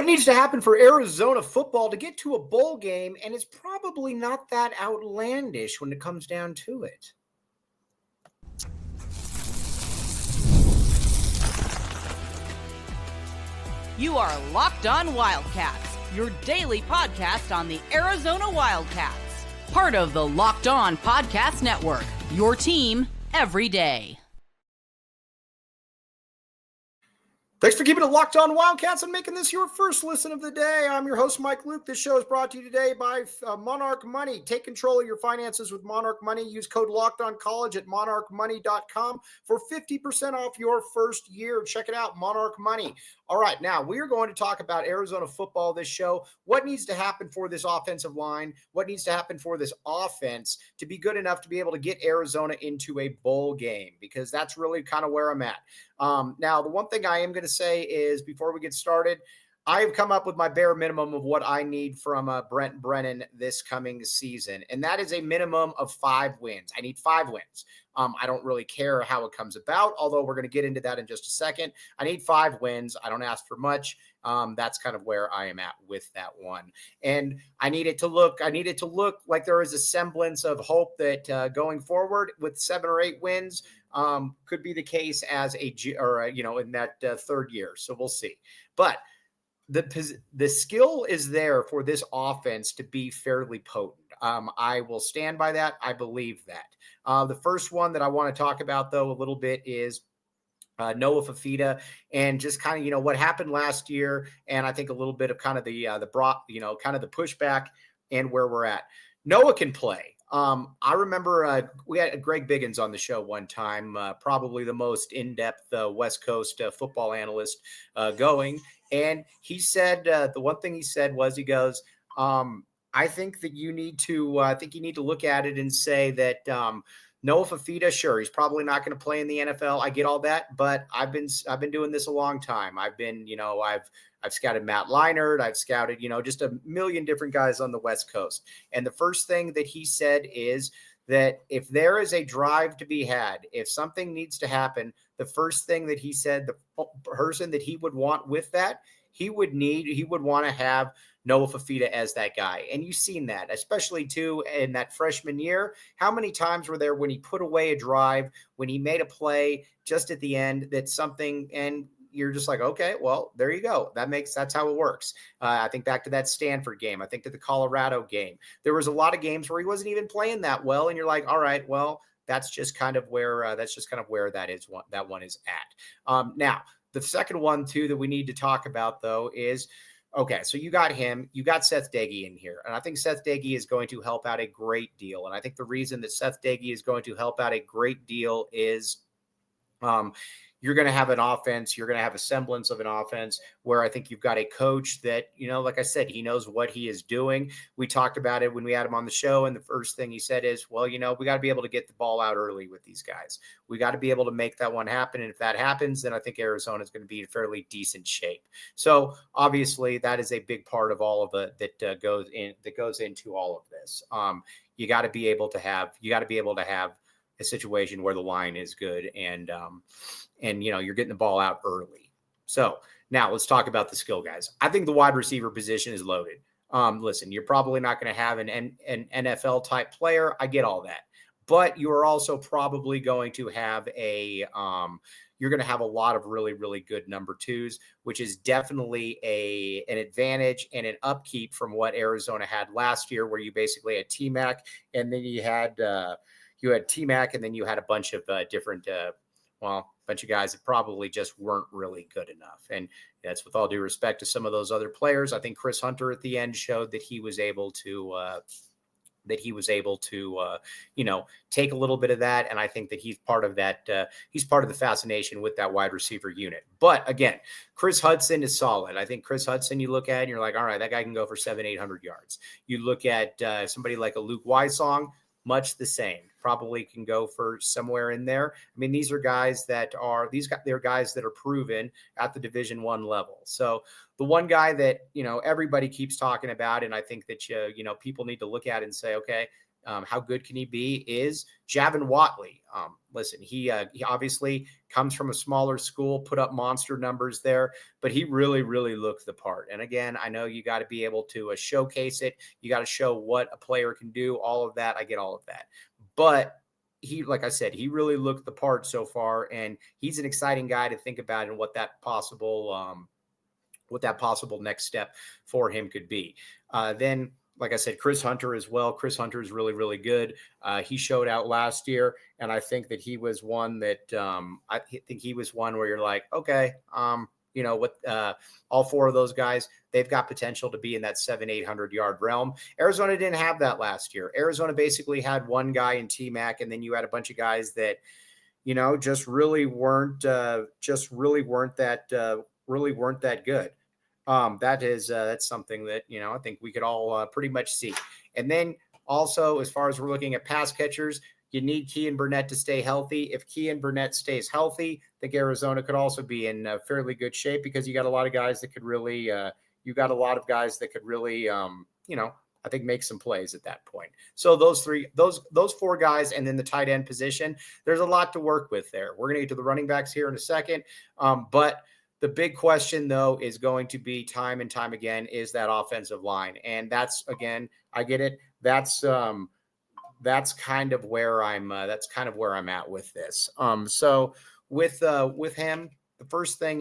needs to happen for Arizona football to get to a bowl game? And it's probably not that outlandish when it comes down to it. You are Locked On Wildcats, your daily podcast on the Arizona Wildcats. Part of the Locked On Podcast Network, your team every day. Thanks for keeping it locked on Wildcats and making this your first listen of the day. I'm your host, Mike Luke. This show is brought to you today by Monarch Money. Take control of your finances with Monarch Money. Use code LOCKEDONCollege at monarchmoney.com for 50% off your first year. Check it out, Monarch Money. All right, now we are going to talk about Arizona football this show. What needs to happen for this offensive line? What needs to happen for this offense to be good enough to be able to get Arizona into a bowl game? Because that's really kind of where I'm at. Now, the one thing I am going to say is before we get started, I have come up with my bare minimum of what I need from Brent Brennan this coming season, and that is a minimum of 5 wins. I need 5 wins. I don't really care how it comes about, although we're going to get into that in just a second. I need 5 wins. I don't ask for much. That's kind of where I am at with that one. And I need it to look like there is a semblance of hope that going forward with 7 or 8 wins could be the case as in that third year. So we'll see. But the skill is there for this offense to be fairly potent. I will stand by that. I believe that. The first one that I want to talk about, though, a little bit is Noah Fifita and just kind of, what happened last year. And I think a little bit of kind of the pushback and where we're at. Noah can play. I remember we had Greg Biggins on the show one time, probably the most in-depth West Coast football analyst going. And he said, the one thing he said was, he goes, I think you need to look at it and say that Noah Fifita, sure, he's probably not going to play in the NFL. I get all that, but I've been doing this a long time. I've scouted Matt Leinart. I've scouted, just a million different guys on the West Coast. And the first thing that he said is that if there is a drive to be had, if something needs to happen, the first thing that he said, the person that he would want with that, he would want to have Noah Fifita as that guy. And you've seen that, especially too in that freshman year. How many times were there when he put away a drive, when he made a play just at the end that something, and you're just like, okay, well, there you go. That's how it works. I think back to that Stanford game. I think to the Colorado game. There was a lot of games where he wasn't even playing that well. And you're like, all right, well, that's just kind of where that one is at. Now, the second one too that we need to talk about though is, okay, so you got him, you got Seth Doege in here. And I think Seth Doege is going to help out a great deal. And I think the reason that Seth Doege is going to help out a great deal is you're going to have an offense. You're going to have a semblance of an offense where I think you've got a coach that, like I said, he knows what he is doing. We talked about it when we had him on the show. And the first thing he said is, well, we got to be able to get the ball out early with these guys. We got to be able to make that one happen. And if that happens, then I think Arizona is going to be in fairly decent shape. So obviously that is a big part of all of it that goes into all of this. You got to be able to have a situation where the line is good and you're getting the ball out early. So now let's talk about the skill guys. I think the wide receiver position is loaded. Listen, you're probably not going to have an NFL type player. I get all that, but you are also probably going to have you're going to have a lot of really, really good number twos, which is definitely an advantage and an upkeep from what Arizona had last year, where you basically had T-Mac and then you had T-Mac and then you had a bunch of different bunch of guys that probably just weren't really good enough. And that's with all due respect to some of those other players. I think Chris Hunter at the end showed that he was able to take a little bit of that. And I think that he's part of that. He's part of the fascination with that wide receiver unit. But again, Chris Hudson is solid. I think Chris Hudson, you look at and you're like, all right, that guy can go for 700-800 yards. You look at somebody like a Luke Wysong, much the same. Probably can go for somewhere in there. I mean, these are guys that are proven at the Division I level. So the one guy that everybody keeps talking about, and I think that people need to look at and say, okay, how good can he be, is Javin Watley. Listen, he obviously comes from a smaller school, put up monster numbers there, but he really, really looked the part. And again, I know you got to be able to showcase it. You got to show what a player can do, all of that. I get all of that. But he, like I said, he really looked the part so far, and he's an exciting guy to think about and what that possible next step for him could be. Then, like I said, Chris Hunter as well. Chris Hunter is really, really good. He showed out last year, and I think that he was one that I think he was one where you're like, okay, all four of those guys, they've got potential to be in that 700-800 yard realm. Arizona didn't have that last year. Arizona basically had one guy in T-Mac, and then you had a bunch of guys that, just really weren't that good. That's something that, I think we could all pretty much see. And then also, as far as we're looking at pass catchers, you need Kean Burnett to stay healthy. If Kean Burnett stays healthy, I think Arizona could also be in fairly good shape, because you got a lot of guys that could really, I think make some plays at that point. So those four guys, and then the tight end position, there's a lot to work with there. We're going to get to the running backs here in a second. But the big question, though, is going to be time and time again, is that offensive line. And that's, again, I get it. That's kind of where I'm at with this. So with him, the first thing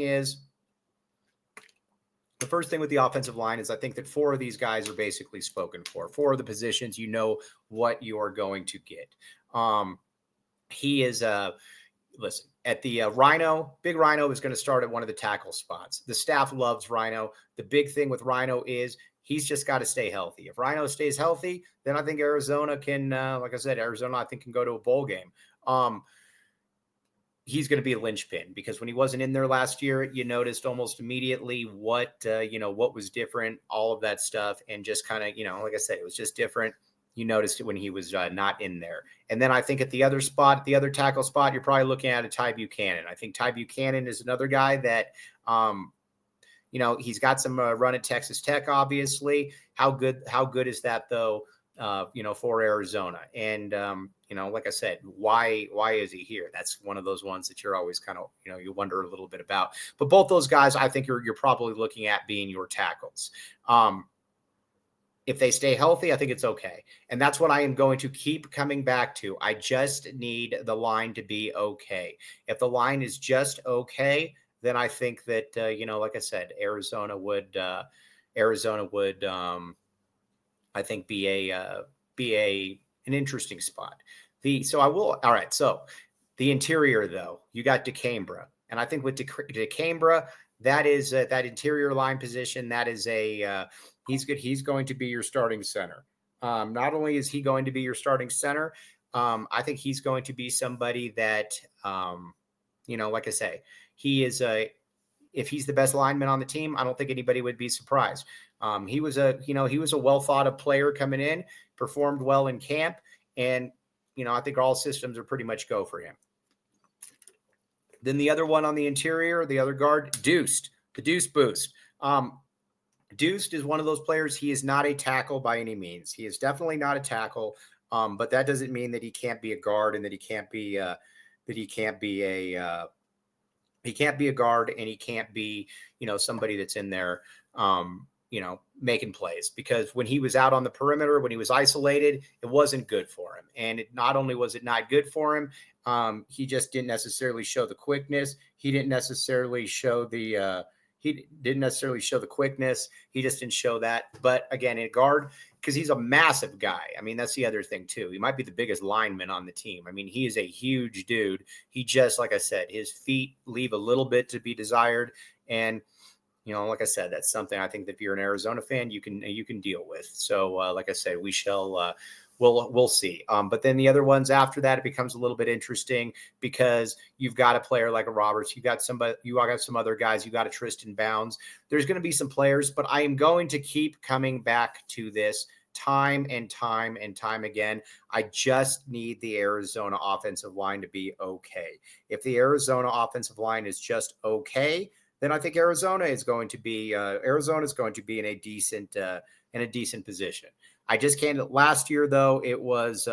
with the offensive line is I think that four of these guys are basically spoken for. Four of the positions, what you're going to get. He is listen, at the Big Rhino is going to start at one of the tackle spots. The staff loves Rhino. The big thing with Rhino is he's just got to stay healthy. If Rhino stays healthy, then I think Arizona can, like I said, I think can go to a bowl game. He's going to be a linchpin, because when he wasn't in there last year, you noticed almost immediately what was different, all of that stuff. And just kind of, like I said, it was just different. You noticed it when he was not in there. And then I think at the other tackle spot, you're probably looking at a Ty Buchanan. I think Ty Buchanan is another guy that, he's got some run at Texas Tech, obviously. How good is that, though, for Arizona? And, like I said, why is he here? That's one of those ones that you're always kind of, you wonder a little bit about. But both those guys, I think you're probably looking at being your tackles. If they stay healthy, I think it's okay. And that's what I am going to keep coming back to. I just need the line to be okay. If the line is just okay, then I think that, like I said, Arizona would, I think be an interesting spot. All right. So the interior, though, you got DeCambra. And I think with DeCambra, that is that interior line position. That is he's good. He's going to be your starting center. Not only is he going to be your starting center, I think he's going to be somebody that, like I say, he is if he's the best lineman on the team, I don't think anybody would be surprised. He was a well thought of player coming in, performed well in camp, and I think all systems are pretty much go for him. Then the other one on the interior, the other guard, Deuced, the Deuce Boost. Deuced is one of those players. He is not a tackle by any means. He is definitely not a tackle, but that doesn't mean that he can't be a guard and that he can't be a guard, and he can't be somebody that's in there making plays, because when he was out on the perimeter, when he was isolated, it wasn't good for him. And not only was it not good for him, he just didn't necessarily show the quickness. He didn't necessarily show the quickness. He just didn't show that. But again, in guard, because he's a massive guy. I mean, that's the other thing too. He might be the biggest lineman on the team. I mean, he is a huge dude. He just, like I said, his feet leave a little bit to be desired. And like I said, that's something I think that if you're an Arizona fan, you can deal with. So, like I said, we shall, we'll see. But then the other ones after that, it becomes a little bit interesting, because you've got a player like a Roberts, you got some other guys, you got a Tristan Bounds. There's going to be some players, but I am going to keep coming back to this time and time and time again. I just need the Arizona offensive line to be okay. If the Arizona offensive line is just okay, then I think Arizona is going to be in a decent position. I just can't. Last year though, it was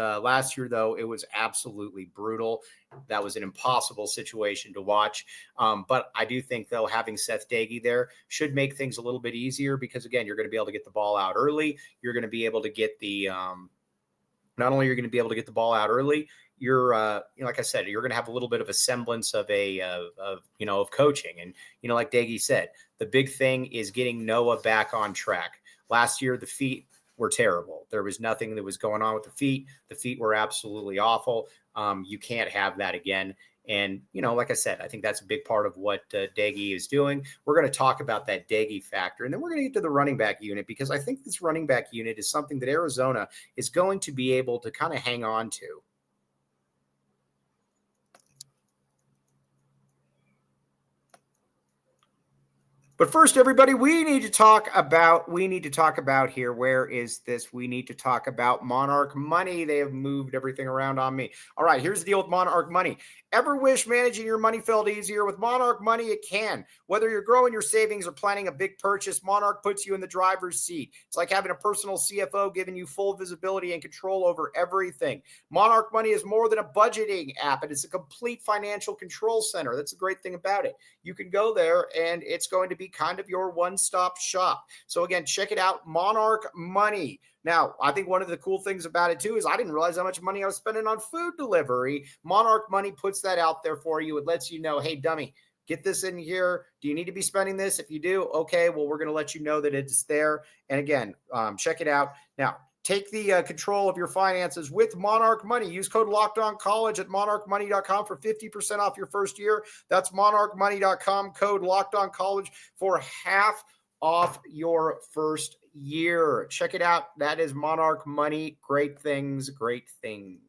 absolutely brutal. That was an impossible situation to watch. But I do think though, having Seth Doege there should make things a little bit easier because again, you're going to be able to get the ball out early. You're going to be able to get the not only are you going to be able to get the ball out early, you're like I said, you're going to have a little bit of a semblance of of coaching. And like Doege said, the big thing is getting Noah back on track. Last year, the feet were terrible. There was nothing that was going on with the feet. The feet were absolutely awful. You can't have that again. And, like I said, I think that's a big part of what Doege is doing. We're going to talk about that Doege factor, and then we're going to get to the running back unit because I think this running back unit is something that Arizona is going to be able to kind of hang on to. But first, everybody, we need to talk about here. Where is this? We need to talk about Monarch Money. They have moved everything around on me. All right, here's the deal with Monarch Money. Ever wish managing your money felt easier? With Monarch Money, it can. Whether you're growing your savings or planning a big purchase, Monarch puts you in the driver's seat. It's like having a personal CFO giving you full visibility and control over everything. Monarch Money is more than a budgeting app. It is a complete financial control center. That's the great thing about it. You can go there and it's going to be kind of your one-stop shop. So again, check it out, Monarch Money. Now, I think one of the cool things about it too is I didn't realize how much money I was spending on food delivery. Monarch Money puts that out there for you. It lets you know, hey, dummy, get this in here. Do you need to be spending this? If you do, okay, well, we're going to let you know that it's there. And again, check it out. Now, take the control of your finances with Monarch Money. Use code LOCKEDONCollege at monarchmoney.com for 50% off your first year. That's monarchmoney.com, code LOCKEDONCollege for half off your first year. Check it out. That is Monarch Money. Great things, great things.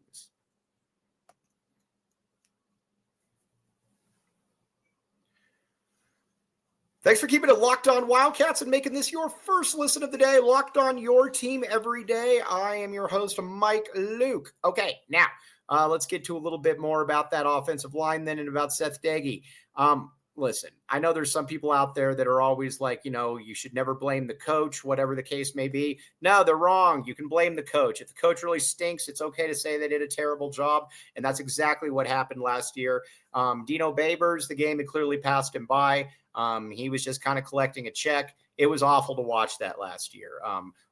Thanks for keeping it locked on Wildcats and making this your first listen of the day. Locked on your team every day. I am your host, Mike Luke. Okay, now let's get to a little bit more about that offensive line then and about Seth Doege. Listen, I know there's some people out there that are always like, you should never blame the coach, whatever the case may be. No, they're wrong. You can blame the coach. If the coach really stinks, it's okay to say they did a terrible job. And that's exactly what happened last year. Dino Babers, the game had clearly passed him by. He was just kind of collecting a check. It was awful to watch that last year.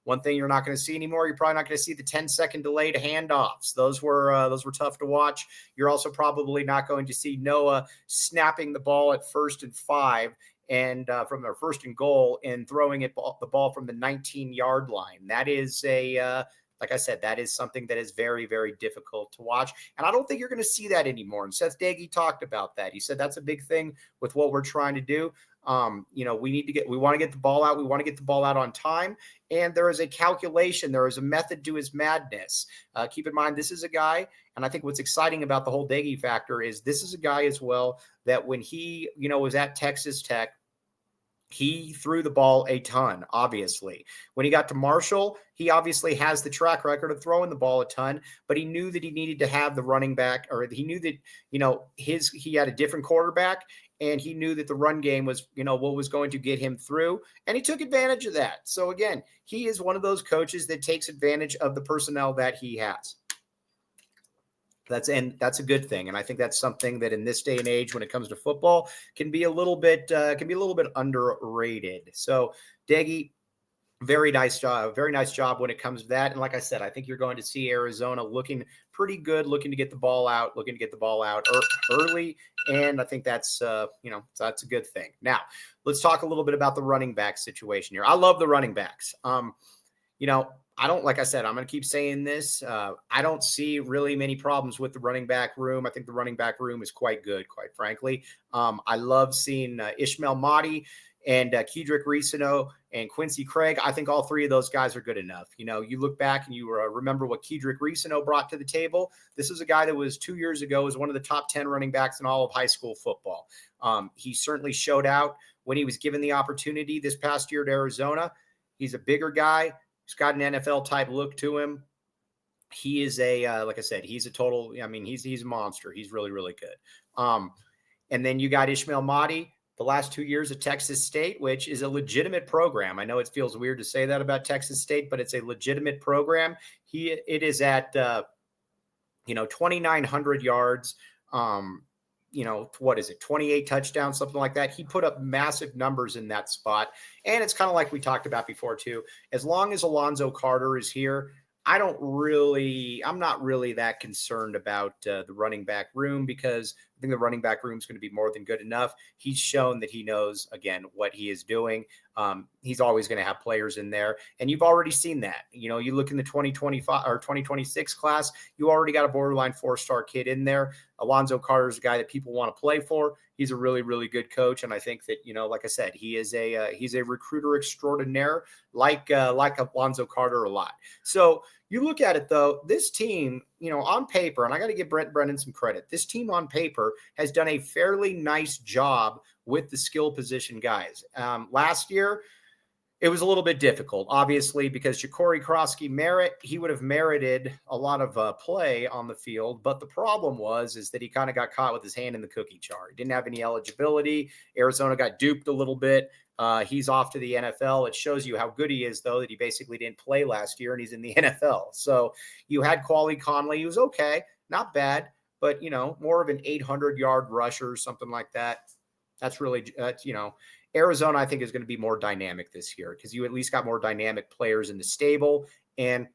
One thing you're not going to see anymore, you're probably not going to see the 10-second delay to handoffs. Those were tough to watch. You're also probably not going to see Noah snapping the ball at 1st and 5 and from their 1st and goal and throwing the ball from the 19-yard line. That is like I said, that is something that is very, very difficult to watch. And I don't think you're going to see that anymore. And Seth Doege talked about that. He said that's a big thing with what we're trying to do. We want to get the ball out. We want to get the ball out on time. And there is a calculation. There is a method to his madness. Keep in mind, this is a guy, and I think what's exciting about the whole Doege factor is this is a guy as well that when he, was at Texas Tech, he threw the ball a ton, obviously. When he got to Marshall, he obviously has the track record of throwing the ball a ton, but he knew that he needed to have the running back, or he knew that, he had a different quarterback, and he knew that the run game was, what was going to get him through, and he took advantage of that. So again, he is one of those coaches that takes advantage of the personnel that he has. That's a good thing. And I think that's something that in this day and age, when it comes to football, can be a little bit underrated. So Doege, very nice job when it comes to that. And like I said, I think you're going to see Arizona looking pretty good, looking to get the ball out early. And I think that's, that's a good thing. Now let's talk a little bit about the running back situation here. I love the running backs. I don't, like I said, I'm going to keep saying this. I don't see really many problems with the running back room. I think the running back room is quite good, quite frankly. I love seeing Ishmael Mahdi and Kedrick Reesano and Quincy Craig. I think all three of those guys are good enough. You look back and you remember what Kedrick Reesano brought to the table. This is a guy that was 2 years ago was one of the top 10 running backs in all of high school football. He certainly showed out when he was given the opportunity this past year at Arizona. He's a bigger guy. He's got an NFL type look to him. He is like I said, he's a total, he's a monster. He's really, really good. And then you got Ishmael Mahdi, the last 2 years at Texas State, which is a legitimate program. I know it feels weird to say that about Texas State, but it's a legitimate program. It is at 2,900 yards. What is it? 28 touchdowns, something like that. He put up massive numbers in that spot. And it's kind of like we talked about before too. As long as Alonzo Carter is here, I'm not really that concerned about the running back room, because I think the running back room is going to be more than good enough. He's shown that he knows, again, what he is doing. He's always going to have players in there. And you've already seen that. You look in the 2025 or 2026 class, you already got a borderline 4-star kid in there. Alonzo Carter is a guy that people want to play for. He's a really, really good coach. And I think that, like I said, he's a recruiter extraordinaire, like Alonzo Carter a lot. So you look at it, though, this team, on paper, and I got to give Brent Brennan some credit. This team on paper has done a fairly nice job with the skill position guys. Last year, it was a little bit difficult, obviously, because Ja'Cory Krosky he would have merited a lot of play on the field. But the problem is that he kind of got caught with his hand in the cookie jar. He didn't have any eligibility. Arizona got duped a little bit. He's off to the NFL. It shows you how good he is, though, that he basically didn't play last year and he's in the NFL. So you had Quali Conley. He was okay, not bad, but, more of an 800-yard rusher, something like that. That's really, Arizona, I think, is going to be more dynamic this year, because you at least got more dynamic players in the stable. And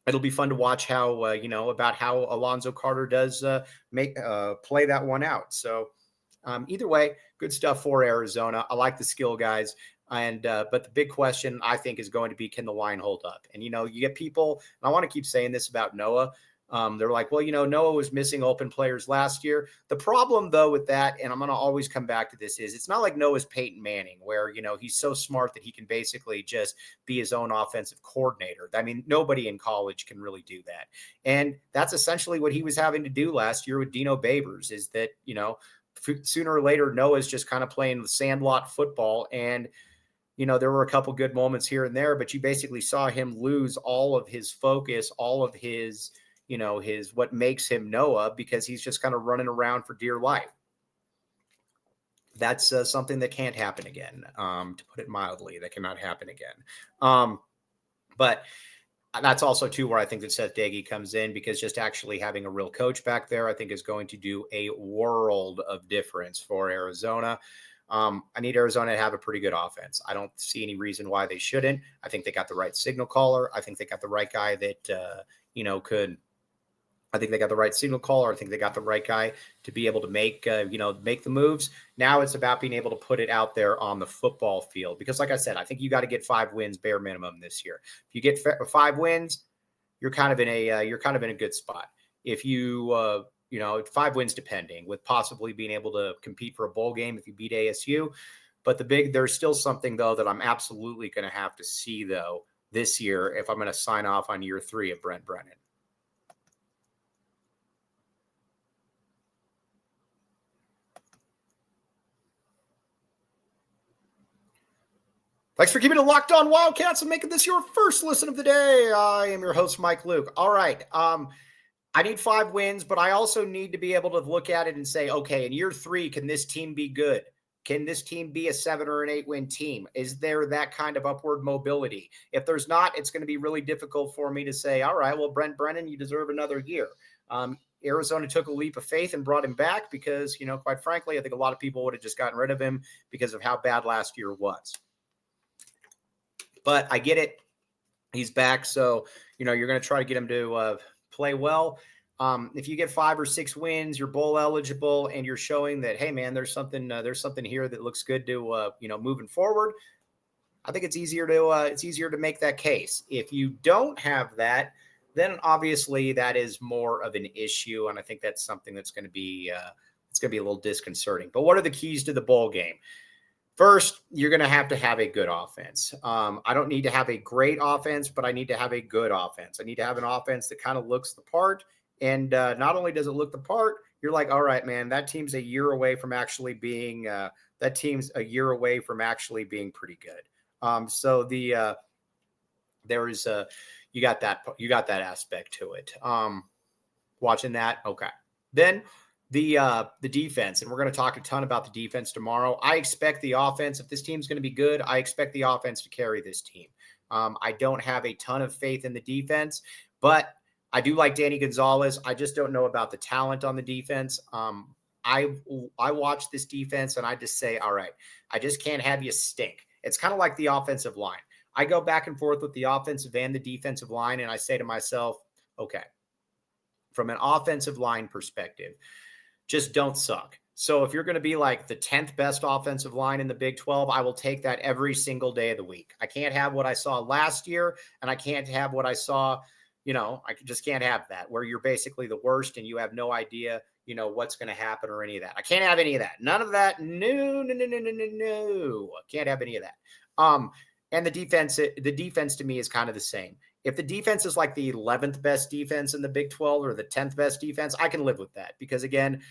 it'll be fun to watch how, about how Alonzo Carter does play that one out. So either way, good stuff for Arizona. I like the skill guys. But the big question, I think, is going to be, can the line hold up? And, you get people, and I want to keep saying this about Noah. They're like, well, Noah was missing open players last year. The problem, though, with that, and I'm going to always come back to this, is it's not like Noah's Peyton Manning, where, he's so smart that he can basically just be his own offensive coordinator. I mean, nobody in college can really do that. And that's essentially what he was having to do last year with Dino Babers, is that, sooner or later, Noah's just kind of playing the sandlot football. And, there were a couple good moments here and there, but you basically saw him lose all of his focus, all of his what makes him Noah, because he's just kind of running around for dear life. That's something that can't happen again. To put it mildly, that cannot happen again. But that's also too where I think that Seth Doege comes in, because just actually having a real coach back there, I think, is going to do a world of difference for Arizona. I need Arizona to have a pretty good offense. I don't see any reason why they shouldn't. I think they got the right signal caller. I think they got the right guy that, I think they got the right signal caller. I think they got the right guy to be able to make the moves. Now it's about being able to put it out there on the football field, because, like I said, I think you got to get 5 wins bare minimum this year. If you get 5 wins, you're kind of in a good spot. If you 5 wins, depending, with possibly being able to compete for a bowl game if you beat ASU. But there's still something, though, that I'm absolutely going to have to see, though, this year if I'm going to sign off on year 3 of Brent Brennan. Thanks for keeping it locked on Wildcats and making this your first listen of the day. I am your host, Mike Luke. All right. I need 5 wins, but I also need to be able to look at it and say, okay, in year 3, can this team be good? Can this team be a 7 or an 8 win team? Is there that kind of upward mobility? If there's not, it's going to be really difficult for me to say, all right, well, Brent Brennan, you deserve another year. Arizona took a leap of faith and brought him back because, quite frankly, I think a lot of people would have just gotten rid of him because of how bad last year was. But I get it. He's back. So, you're going to try to get him to play well. If you get 5 or 6 wins, you're bowl eligible, and you're showing that, hey, man, there's something here that looks good to, moving forward. I think it's easier to make that case. If you don't have that, then obviously that is more of an issue. And I think that's something that's going to be, a little disconcerting. But what are the keys to the bowl game? First, you're going to have a good offense. I don't need to have a great offense, but I need to have a good offense. I need to have an offense that kind of looks the part. And not only does it look the part, you're like, all right, man, that team's a year away from actually being pretty good. So you got that aspect to it. Watching that. Okay. Then the defense, and we're going to talk a ton about the defense tomorrow. I expect the offense, if this team's going to be good, I expect the offense to carry this team. I don't have a ton of faith in the defense, but I do like Danny Gonzalez. I just don't know about the talent on the defense. I watch this defense and I just say, all right, I just can't have you stink. It's kind of like the offensive line. I go back and forth with the offensive and the defensive line, and I say to myself, okay, from an offensive line perspective, just don't suck. So if you're going to be like the 10th best offensive line in the Big 12, I will take that every single day of the week. I can't have what I saw last year, and I can't have what I saw, I just can't have that where you're basically the worst and you have no idea, what's going to happen or any of that. I can't have any of that. None of that. No. I can't have any of that. And the defense to me is kind of the same. If the defense is like the 11th best defense in the Big 12 or the 10th best defense, I can live with that because, again,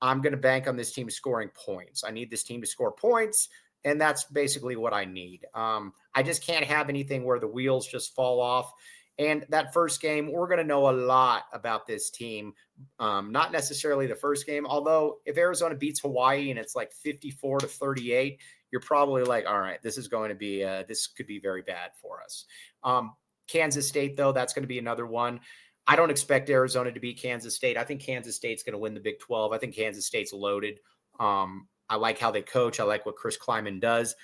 I'm going to bank on this team scoring points. I need this team to score points, and that's basically what I need. I just can't have anything where the wheels just fall off. And that first game, we're going to know a lot about this team. Not necessarily the first game, although if Arizona beats Hawaii and it's like 54-38, you're probably like, all right, this is going to be, this could be very bad for us. Kansas State, though, that's going to be another one. I don't expect Arizona to beat Kansas State. I think Kansas State's going to win the Big 12. I think Kansas State's loaded. I like how they coach. I like what Chris Kleiman does.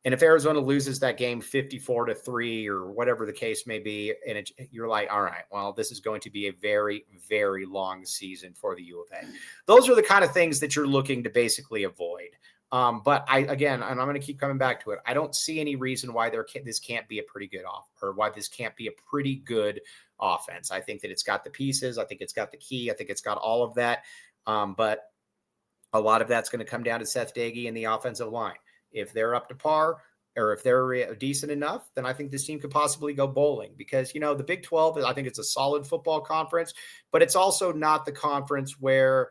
And if Arizona loses that game 54-3 or whatever the case may be, and you're like, all right, well, this is going to be a very, very long season for the U of A. Those are the kind of things that you're looking to basically avoid. But and I'm going to keep coming back to it. I don't see any reason why this can't be a pretty good why this can't be a pretty good offense. I think that it's got the pieces. I think it's got the key. I think it's got all of that. But a lot of that's going to come down to Seth Dagey and the offensive line. If they're up to par or if they're decent enough, then I think this team could possibly go bowling because, the Big 12, I think it's a solid football conference, but it's also not the conference where,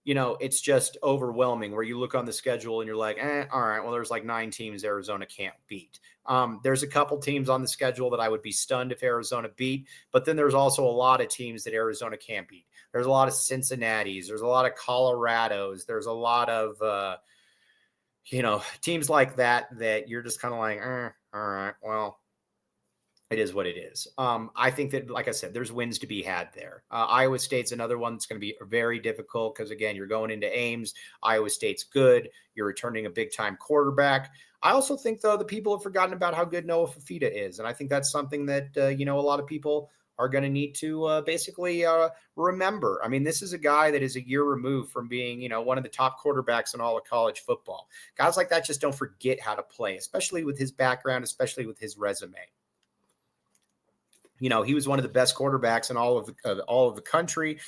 it's just overwhelming where you look on the schedule and you're like, all right, well, there's like 9 teams Arizona can't beat. There's a couple teams on the schedule that I would be stunned if Arizona beat, but then there's also a lot of teams that Arizona can't beat. There's a lot of Cincinnati's, there's a lot of Colorado's, there's a lot of, teams like that you're just kind of like, all right, well, it is what it is. I think that, like I said, there's wins to be had there. Iowa State's another one that's going to be very difficult because, again, you're going into Ames. Iowa State's good. You're returning a big-time quarterback. I also think, though, the people have forgotten about how good Noah Fifita is, and I think that's something that, a lot of people are going to need to basically remember. I mean, this is a guy that is a year removed from being, one of the top quarterbacks in all of college football. Guys like that just don't forget how to play, especially with his background, especially with his resume. He was one of the best quarterbacks in all of the country.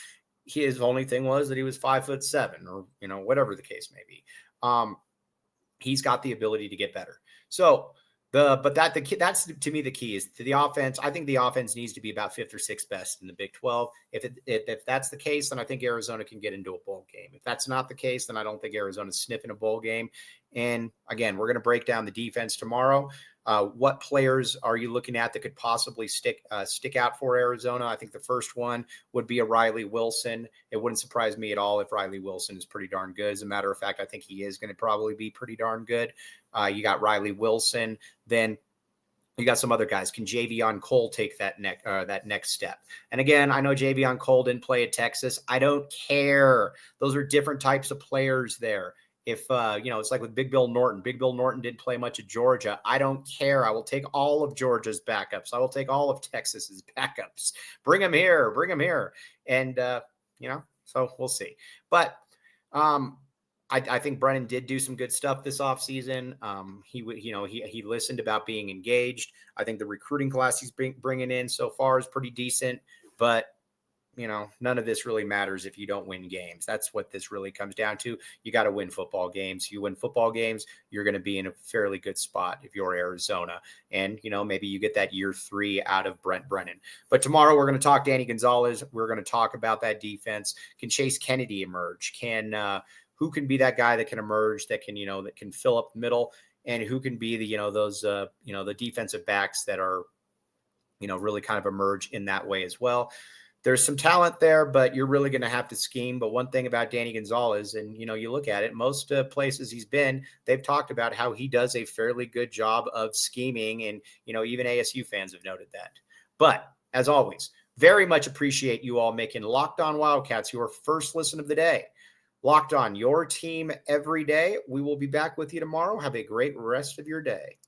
His only thing was that he was 5'7", or whatever the case may be. He's got the ability to get better. So that's to me the key is to the offense. I think the offense needs to be about 5th or 6th best in the Big 12. If that's the case, then I think Arizona can get into a bowl game. If that's not the case, then I don't think Arizona's sniffing a bowl game. And again, we're going to break down the defense tomorrow. What players are you looking at that could possibly stick out for Arizona? I think the first one would be a Riley Wilson. It wouldn't surprise me at all if Riley Wilson is pretty darn good. As a matter of fact, I think he is going to probably be pretty darn good. You got Riley Wilson. Then you got some other guys. Can Javion Cole take that next step? And again, I know Javion Cole didn't play at Texas. I don't care. Those are different types of players there. If, it's like with Big Bill Norton. Big Bill Norton didn't play much at Georgia. I don't care. I will take all of Georgia's backups. I will take all of Texas's backups. Bring them here. And, so we'll see. But I think Brennan did do some good stuff this offseason. He listened about being engaged. I think the recruiting class he's bringing in so far is pretty decent. But none of this really matters if you don't win games. That's what this really comes down to. You got to win football games. You win football games, you're going to be in a fairly good spot if you're Arizona. And, maybe you get that year 3 out of Brent Brennan. But tomorrow we're going to talk Danny Gonzalez. We're going to talk about that defense. Can Chase Kennedy emerge? Who can be that guy that can emerge, that can, that can fill up the middle, and who can be the, the defensive backs that are, really kind of emerge in that way as well. there's some talent there, but you're really going to have to scheme. But one thing about Danny Gonzalez, and you look at it, most places he's been, they've talked about how he does a fairly good job of scheming, and even ASU fans have noted that. But as always, very much appreciate you all making Locked On Wildcats your first listen of the day. Locked On, your team every day. We will be back with you tomorrow. Have a great rest of your day.